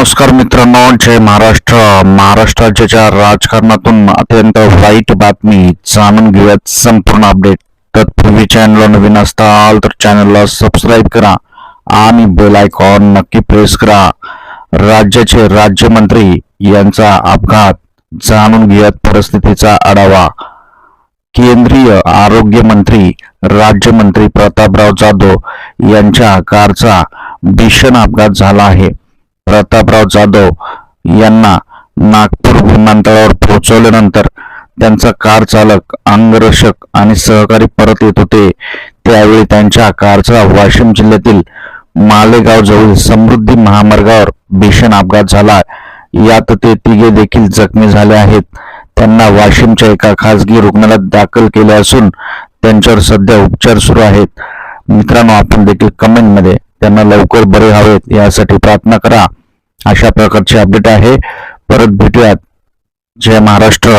नमस्कार मित्रांनो, जय महाराष्ट्र. महाराष्ट्राच्या राजकारणातून अत्यंत वाईट बातमी जाणून घेऊयात. संपूर्ण अपडेट तत्पूर्वी चॅनलला नवीन असताल तर चॅनलला सबस्क्राईब करा आणि बेल आयकॉन नक्की प्रेस करा. राज्याचे राज्यमंत्री यांचा अपघात, जाणून घेऊयात परिस्थितीचा आढावा. केंद्रीय आरोग्य मंत्री राज्यमंत्री प्रतापराव जाधव यांच्या कारचा भीषण अपघात झाला आहे. प्रतापराव जाधव यांना नागपूर विमानतळावर पोहोचवल्यानंतर त्यांचा कार चालक, अंगरक्षक आणि सहकारी परत येत होते. त्यावेळी त्यांच्या कारचा वाशिम जिल्ह्यातील मालेगाव जवळील समृद्धी महामार्गावर भीषण अपघात झाला. यात ते तिघे देखील जखमी झाले आहेत. त्यांना वाशिमच्या एका खासगी रुग्णालयात दाखल केले असून त्यांच्यावर सध्या उपचार सुरू आहेत. मित्रांनो, आपण देखील कमेंटमध्ये त्यांना लवकर बरे व्हावेत यासाठी प्रार्थना करा. अशा प्रकारचे अपडेट आहे. परत भेटूयात. जय महाराष्ट्र.